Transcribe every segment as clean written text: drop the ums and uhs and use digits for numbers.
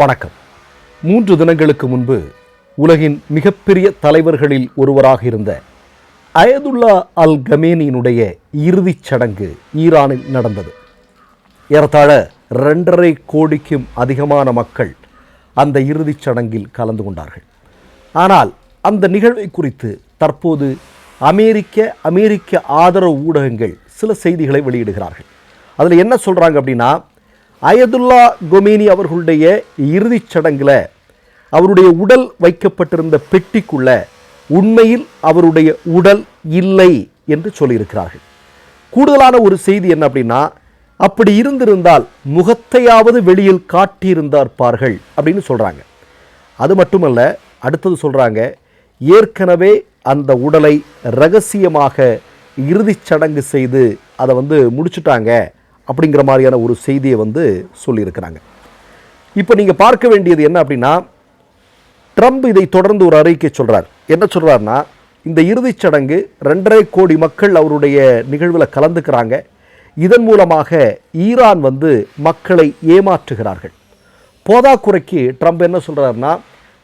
வணக்கம். 3 தினங்களுக்கு முன்பு உலகின் மிகப்பெரிய தலைவர்களில் ஒருவராக இருந்த அயதுல்லா அல் கமேனியினுடைய இறுதிச் சடங்கு ஈரானில் நடந்தது. ஏறத்தாழ 2.5 கோடிக்கும் அதிகமான மக்கள் அந்த இறுதிச் சடங்கில் கலந்து கொண்டார்கள். ஆனால் அந்த நிகழ்வை குறித்து தற்போது அமெரிக்க ஆதரவு ஊடகங்கள் சில செய்திகளை வெளியிடுகிறார்கள். அதில் என்ன சொல்கிறாங்க அப்படின்னா, அயதுல்லா கொமேனி அவர்களுடைய இறுதிச் சடங்கில் அவருடைய உடல் வைக்கப்பட்டிருந்த பெட்டிக்குள்ள உண்மையில் அவருடைய உடல் இல்லை என்று சொல்லியிருக்கிறார்கள். கூடுதலான ஒரு செய்தி என்ன அப்படின்னா, அப்படி இருந்திருந்தால் முகத்தையாவது வெளியில் காட்டியிருந்தார்பார்கள் அப்படின்னு சொல்கிறாங்க. அது மட்டுமல்ல, அடுத்தது சொல்கிறாங்க, ஏற்கனவே அந்த உடலை இரகசியமாக இறுதிச் சடங்கு செய்து அதை முடிச்சுட்டாங்க அப்படிங்கிற மாதிரியான ஒரு செய்தியை சொல்லியிருக்கிறாங்க. இப்போ நீங்கள் பார்க்க வேண்டியது என்ன அப்படின்னா, ட்ரம்ப் இதை தொடர்ந்து ஒரு அறிக்கை சொல்கிறார். என்ன சொல்கிறார்னா, இந்த இறுதிச் சடங்கு 2.5 கோடி மக்கள் அவருடைய நிகழ்வில் கலந்துக்கிறாங்க. இதன் மூலமாக ஈரான் மக்களை ஏமாற்றுகிறார்கள். போதாக்குறைக்கு ட்ரம்ப் என்ன சொல்கிறார்னா,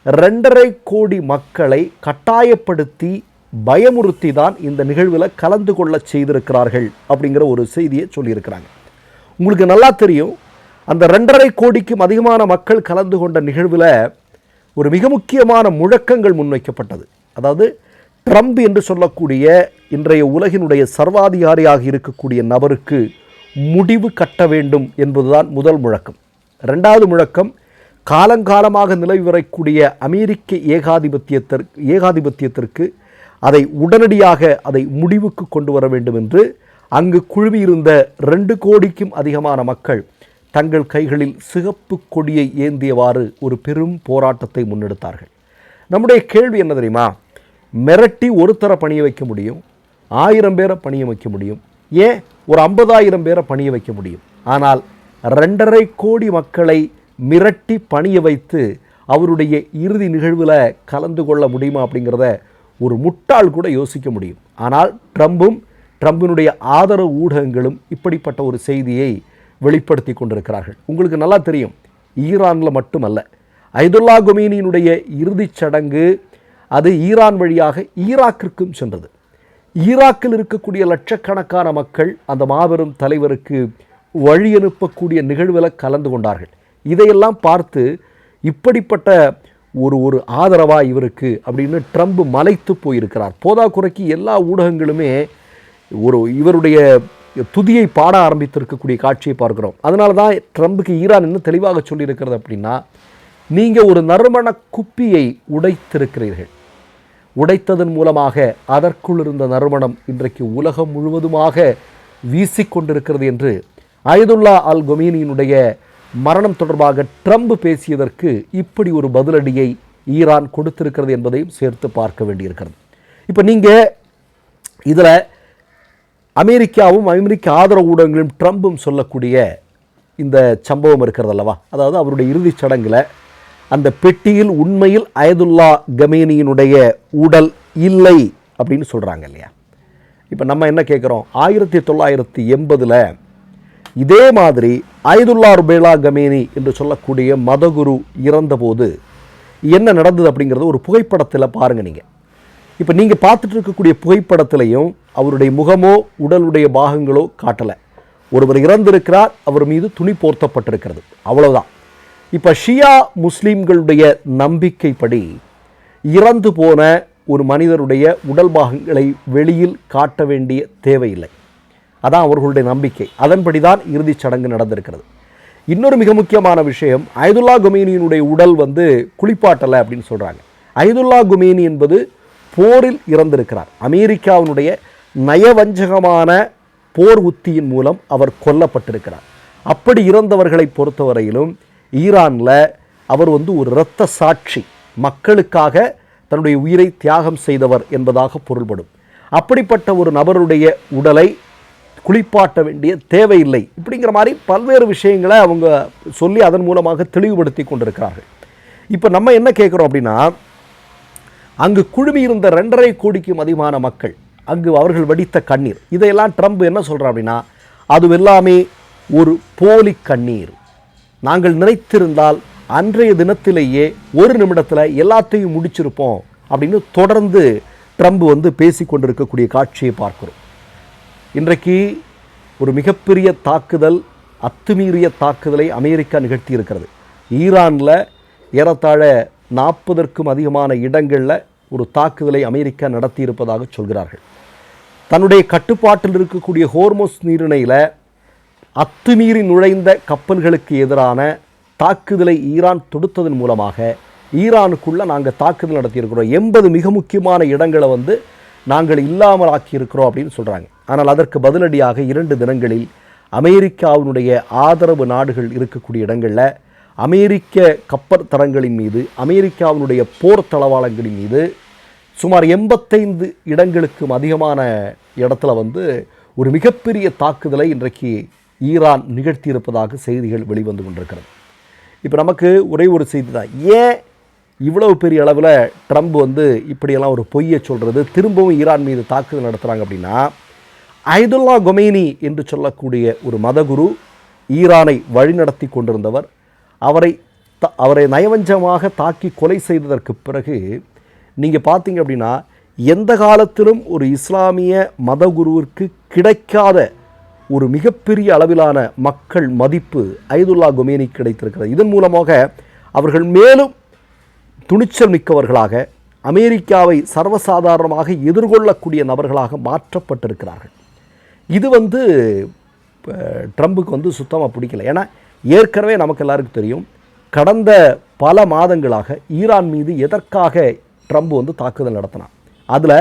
2.5 கோடி மக்களை கட்டாயப்படுத்தி பயமுறுத்தி தான் இந்த நிகழ்வில் கலந்து கொள்ள செய்திருக்கிறார்கள் அப்படிங்கிற ஒரு செய்தியை சொல்லியிருக்கிறாங்க. உங்களுக்கு நல்லா தெரியும், அந்த 2.5 கோடிக்கும் அதிகமான மக்கள் கலந்து கொண்ட நிகழ்வில் ஒரு மிக முக்கியமான முழக்கங்கள் முன்வைக்கப்பட்டது. அதாவது ட்ரம்ப் என்று சொல்லக்கூடிய இன்றைய உலகினுடைய சர்வாதிகாரியாக இருக்கக்கூடிய நபருக்கு முடிவு கட்ட வேண்டும் என்பதுதான் முதல் முழக்கம். 2வது முழக்கம், காலங்காலமாக நிலவி வரக்கூடிய அமெரிக்க ஏகாதிபத்தியத்திற்கு அதை உடனடியாக அதை முடிவுக்கு கொண்டு வர வேண்டும் என்று அங்கு குழுமியிருந்த 2 கோடிக்கும் அதிகமான மக்கள் தங்கள் கைகளில் சிகப்பு கொடியை ஏந்தியவாறு ஒரு பெரும் போராட்டத்தை முன்னெடுத்தார்கள். நம்முடைய கேள்வி என்ன தெரியுமா, மிரட்டி ஒருத்தரை பணிய வைக்க முடியும், 1000 பேரை பணிய வைக்க முடியும், ஏன் ஒரு 50,000 பேரை பணிய வைக்க முடியும். ஆனால் 2.5 கோடி மக்களை மிரட்டி பணிய வைத்து அவருடைய இறுதி நிகழ்வில் கலந்து கொள்ள முடியுமா அப்படிங்கிறத ஒரு முட்டாள் கூட யோசிக்க முடியும். ஆனால் ட்ரம்பினுடைய ஆதரவு ஊடகங்களும் இப்படிப்பட்ட ஒரு செய்தியை வெளிப்படுத்தி கொண்டிருக்கிறார்கள். உங்களுக்கு நல்லா தெரியும், ஈரானில் மட்டுமல்ல, அயதுல்லா கொமேனியினுடைய இறுதிச் சடங்கு அது ஈரான் வழியாக ஈராக்கிற்கும் சென்றது. ஈராக்கில் இருக்கக்கூடிய லட்சக்கணக்கான மக்கள் அந்த மாபெரும் தலைவருக்கு வழி அனுப்பக்கூடிய நிகழ்வில் கலந்து கொண்டார்கள். இதையெல்லாம் பார்த்து இப்படிப்பட்ட ஒரு ஆதரவா இவருக்கு அப்படின்னு ட்ரம்ப் மலைத்து போயிருக்கிறார். போதாக்குறைக்கு எல்லா ஊடகங்களுமே இவருடைய துதியை பாட ஆரம்பித்திருக்கக்கூடிய காட்சியை பார்க்கிறோம். அதனால தான் ட்ரம்புக்கு ஈரான் என்ன தெளிவாக சொல்லியிருக்கிறது அப்படின்னா, நீங்கள் ஒரு நறுமண குப்பியை உடைத்திருக்கிறீர்கள், உடைத்ததன் மூலமாக அதற்குள் இருந்த நறுமணம் இன்றைக்கு உலகம் முழுவதுமாக வீசிக்கொண்டிருக்கிறது என்று அயதுல்லா அல் கொமேனியினுடைய மரணம் தொடர்பாக ட்ரம்ப் பேசியதற்கு இப்படி ஒரு பதிலடியை ஈரான் கொடுத்திருக்கிறது என்பதையும் சேர்த்து பார்க்க வேண்டியிருக்கிறது. இப்போ நீங்கள் இதில் அமெரிக்காவும் அமெரிக்க ஆதரவு ஊடகங்களும் ட்ரம்பும் சொல்லக்கூடிய இந்த சம்பவம் இருக்கிறது அல்லவா, அதாவது அவருடைய இறுதிச் சடங்கில் அந்த பெட்டியில் உண்மையில் அயதுல்லா கமேனியினுடைய உடல் இல்லை அப்படின்னு சொல்கிறாங்க இல்லையா. இப்போ நம்ம என்ன கேட்குறோம், 1980 இதே மாதிரி அயதுல்லா ருபேலா கமேனி என்று சொல்லக்கூடிய மதகுரு இறந்தபோது என்ன நடந்தது அப்படிங்கிறது ஒரு புகைப்படத்தில் பாருங்கள். இப்போ நீங்கள் பார்த்துட்டு இருக்கக்கூடிய புகைப்படத்திலையும் அவருடைய முகமோ உடலுடைய பாகங்களோ காட்டலை. ஒருவர் இறந்திருக்கிறார், அவர் மீது துணி போர்த்தப்பட்டிருக்கிறது, அவ்வளவுதான். இப்போ ஷியா முஸ்லீம்களுடைய நம்பிக்கைப்படி இறந்து போன ஒரு மனிதருடைய உடல் பாகங்களை வெளியில் காட்ட வேண்டிய தேவையில்லை, அதான் அவர்களுடைய நம்பிக்கை. அதன்படி தான் இறுதிச் சடங்கு நடந்திருக்கிறது. இன்னொரு மிக முக்கியமான விஷயம், அயதுல்லா கொமேனியினுடைய உடல் குளிப்பாட்டலை அப்படின்னு சொல்கிறாங்க. அயதுல்லா கொமேனி என்பது போரில் இறந்திருக்கிறார். அமெரிக்காவினுடைய நயவஞ்சகமான போர் உத்தியின் மூலம் அவர் கொல்லப்பட்டிருக்கிறார். அப்படி இறந்தவர்களை பொறுத்தவரையிலும் ஈரானில் அவர் ஒரு இரத்த சாட்சி, மக்களுக்காக தன்னுடைய உயிரை தியாகம் செய்தவர் என்பதாக பொருள்படும். அப்படிப்பட்ட ஒரு நபருடைய உடலை குளிப்பாட்ட வேண்டிய தேவையில்லை இப்படிங்கிற மாதிரி பல்வேறு விஷயங்களை அவங்க சொல்லி அதன் மூலமாக தெளிவுபடுத்தி கொண்டிருக்கிறார்கள். இப்போ நம்ம என்ன கேட்குறோம் அப்படின்னா, அங்கு குழுமியிருந்த 2.5 கோடிக்கும் அதிகமான மக்கள், அங்கு அவர்கள் வடித்த கண்ணீர், இதையெல்லாம் ட்ரம்ப் என்ன சொல்கிறார் அப்படின்னா, அது எல்லாமே ஒரு போலி கண்ணீர். நாங்கள் நினைத்திருந்தால் அன்றைய தினத்திலேயே ஒரு நிமிடத்தில் எல்லாத்தையும் முடிச்சிருப்போம் அப்படின்னு தொடர்ந்து ட்ரம்ப் பேசி கொண்டிருக்கக்கூடிய காட்சியை பார்க்கிறோம். இன்றைக்கு ஒரு மிகப்பெரிய தாக்குதல், அத்துமீறிய தாக்குதலை அமெரிக்கா நிகழ்த்தி இருக்கிறது. ஈரானில் ஏறத்தாழ 40க்கும் அதிகமான இடங்களில் ஒரு தாக்குதலை அமெரிக்கா நடத்தியிருப்பதாக சொல்கிறார்கள். தன்னுடைய கட்டுப்பாட்டில் இருக்கக்கூடிய ஹோர்முஸ் நீரிணையில் அத்துமீறி நுழைந்த கப்பல்களுக்கு எதிரான தாக்குதலை ஈரான் தொடுத்ததன் மூலமாக ஈரானுக்குள்ளே நாங்கள் தாக்குதல் நடத்தியிருக்கிறோம், 80 மிக முக்கியமான இடங்களை நாங்கள் இல்லாமல் ஆக்கியிருக்கிறோம் அப்படின்னு சொல்கிறாங்க. ஆனால் அதற்கு பதிலடியாக 2 தினங்களில் அமெரிக்காவினுடைய ஆதரவு நாடுகள் இருக்கக்கூடிய இடங்களில் அமெரிக்க கப்பல் தளங்களின் மீது, அமெரிக்காவினுடைய போர் தளவாளங்களின் மீது சுமார் 85 இடங்களுக்கும் அதிகமான இடத்துல ஒரு மிகப்பெரிய தாக்குதலை இன்றைக்கு ஈரான் நிகழ்த்தியிருப்பதாக செய்திகள் வெளிவந்து கொண்டிருக்கிறது. இப்போ நமக்கு ஒரே ஒரு செய்தி தான், ஏன் இவ்வளவு பெரிய அளவில் ட்ரம்ப் இப்படியெல்லாம் ஒரு பொய்யை சொல்கிறது, திரும்பவும் ஈரான் மீது தாக்குதல் நடத்துகிறாங்க அப்படின்னா, அயதுல்லா கொமேனி என்று சொல்லக்கூடிய ஒரு மதகுரு, ஈரானை வழிநடத்தி கொண்டிருந்தவர், அவரை நயவஞ்சமாக தாக்கி கொலை செய்ததற்கு பிறகு நீங்கள் பார்த்தீங்க அப்படின்னா, எந்த காலத்திலும் ஒரு இஸ்லாமிய மதகுருவிற்கு கிடைக்காத ஒரு மிகப்பெரிய அளவிலான மக்கள் மதிப்பு அயதுல்லா கொமேனி கிடைத்திருக்கிறது. இதன் மூலமாக அவர்கள் மேலும் துணிச்சல் மிக்கவர்களாக, அமெரிக்காவை சர்வசாதாரணமாக எதிர்கொள்ளக்கூடிய நபர்களாக மாற்றப்பட்டிருக்கிறார்கள். இது ட்ரம்புக்கு சுத்தமாக பிடிக்கல. ஏன்னா ஏற்கனவே நமக்கு எல்லாருக்கும் தெரியும், கடந்த பல மாதங்களாக ஈரான் மீது எதற்காக ட்ரம்ப் தாக்குதல் நடத்தினான். அதில்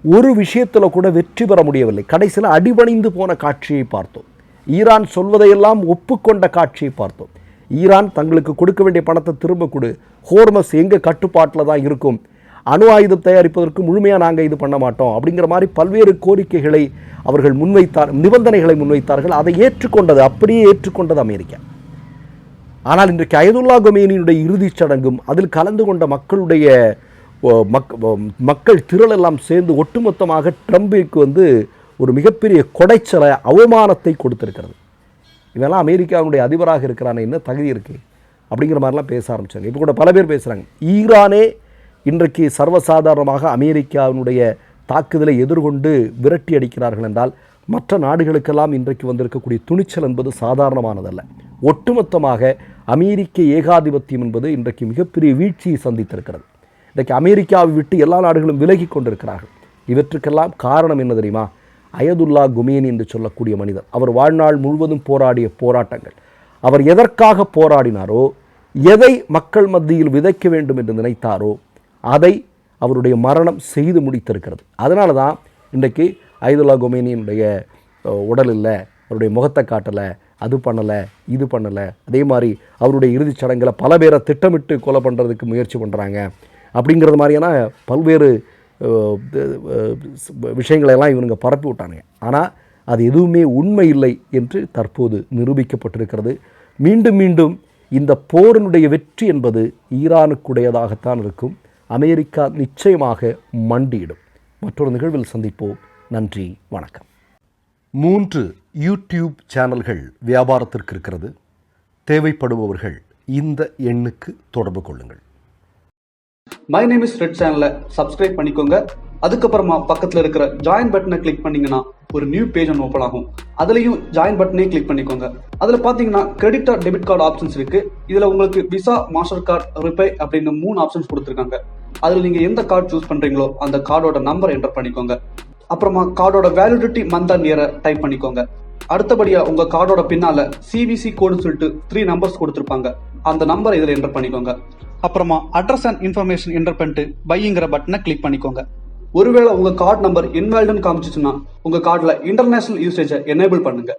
ஒரு விஷயத்தில் கூட வெற்றி பெற முடியவில்லை. கடைசியில் அடிபணிந்து போன காட்சியை பார்த்தோம். ஈரான் சொல்வதையெல்லாம் ஒப்புக்கொண்ட காட்சியை பார்த்தோம். ஈரான் தங்களுக்கு கொடுக்க வேண்டிய பணத்தை திரும்ப கொடு, ஹோர்மஸ் எங்கள் கட்டுப்பாட்டில் தான் இருக்கும், அணு ஆயுதம் தயாரிப்பதற்கு முழுமையாக நாங்கள் இது பண்ண மாட்டோம் அப்படிங்கிற மாதிரி பல்வேறு கோரிக்கைகளை அவர்கள் நிபந்தனைகளை முன்வைத்தார்கள். அதை ஏற்றுக்கொண்டது, அப்படியே ஏற்றுக்கொண்டது அமெரிக்கா. ஆனால் இன்றைக்கு அயதுல்லா கொமேனியுடைய இறுதிச் சடங்கும் அதில் கலந்து கொண்ட மக்கள் திரளெல்லாம் சேர்ந்து ஒட்டுமொத்தமாக ட்ரம்பிற்கு ஒரு மிகப்பெரிய கொடைச்சலை, அவமானத்தை கொடுத்திருக்கிறது. இதெல்லாம் அமெரிக்காவுடைய அதிபராக இருக்கிறான என்ன தகுதி இருக்குது அப்படிங்கிற மாதிரிலாம் பேச ஆரம்பித்தாங்க. இப்போ கூட பல பேர் பேசுகிறாங்க, ஈரானே இன்றைக்கு சர்வசாதாரணமாக அமெரிக்காவினுடைய தாக்குதலை எதிர்கொண்டு விரட்டி அடிக்கிறார்கள் என்றால், மற்ற நாடுகளுக்கெல்லாம் இன்றைக்கு வந்திருக்கக்கூடிய துணிச்சல் என்பது சாதாரணமானதல்ல. ஒட்டுமொத்தமாக அமெரிக்க ஏகாதிபத்தியம் என்பது இன்றைக்கு மிகப்பெரிய வீழ்ச்சியை சந்தித்திருக்கிறது. இன்றைக்கு அமெரிக்காவை விட்டு எல்லா நாடுகளும் விலகி கொண்டிருக்கிறார்கள். இவற்றுக்கெல்லாம் காரணம் என்ன தெரியுமா? அயதுல்லா கொமேனி என்று சொல்லக்கூடிய மனிதர். அவர் வாழ்நாள் முழுவதும் போராடிய போராட்டங்கள், அவர் எதற்காக போராடினாரோ, எதை மக்கள் மத்தியில் விதைக்க வேண்டும் என்று நினைத்தாரோ அதை அவருடைய மரணம் செய்து முடித்திருக்கிறது. அதனால தான் இன்றைக்கு அயதுல்லா கொமேனியினுடைய உடல் இல்லை, அவருடைய முகத்தை காட்டலை, அது பண்ணலை, இது பண்ணலை. அதே மாதிரி அவருடைய இறுதிச் சடங்கில் பல பேரை திட்டமிட்டு கொலை பண்ணுறதுக்கு முயற்சி பண்ணுறாங்க அப்படிங்கிறது மாதிரியான பல்வேறு விஷயங்களெல்லாம் இவனுங்க பரப்பி விட்டானுங்க. ஆனால் அது எதுவுமே உண்மை இல்லை என்று தற்போது நிரூபிக்கப்பட்டிருக்கிறது. மீண்டும் மீண்டும் இந்த போரினுடைய வெற்றி என்பது ஈரானுக்குடையதாகத்தான் இருக்கும். அமெரிக்கா நிச்சயமாக மண்டியிடும். மற்றொரு நிகழ்வில் சந்திப்போம். நன்றி, வணக்கம். 3 யூடியூப் சேனல்கள் வியாபாரத்திற்கு இருக்கிறது. தேவைப்படுபவர்கள் இந்த எண்ணுக்கு தொடர்பு கொள்ளுங்கள். மை நேம் இஸ் ரெட் சேனலை சப்ஸ்கிரைப் பண்ணிக்கோங்க. அதுக்கப்புறமா பக்கத்தில் இருக்கிற ஜாயின் பட்டனை கிளிக் பண்ணீங்கன்னா ஒரு நியூ பேஜ் ஒன்று ஓப்பன் ஆகும். அதுலேயும் ஜாயின் பட்டனே கிளிக் பண்ணிக்கோங்க. அதில் பார்த்தீங்கன்னா credit R debit card options இருக்கு. இதில் உங்களுக்கு விசா, மாஸ்டர் கார்டு, ரிப்பே அப்படின்னு 3 ஆப்ஷன்ஸ் கொடுத்துருக்காங்க. அதில் நீங்கள் எந்த கார்டு சூஸ் பண்ணுறீங்களோ அந்த கார்டோட நம்பர் என்டர் பண்ணிக்கோங்க. அப்புறமா கார்டோட வேலிடிட்டி மந்த் அண்ட் இயரை டைப் பண்ணிக்கோங்க. அடுத்தபடியா உங்க கார்டோட பின்னால சிவிசி கோடுன்னு சொல்லிட்டு 3 நம்பர்ஸ் கொடுத்துருப்பாங்க. அந்த நம்பர் இதில் என்டர் பண்ணிக்கோங்க. அப்புறமா அட்ரஸ் அண்ட் இன்ஃபர்மேஷன் என்டர் பண்ணிட்டு பைங்கிற பட்டனை கிளிக் பண்ணிக்கோங்க. ஒருவேளை உங்க கார்டு நம்பர் இன்வாலிட்னு காமிச்சிச்சுன்னா உங்க கார்டுல இன்டர்நேஷனல் யூசேஜை எனேபிள் பண்ணுங்க.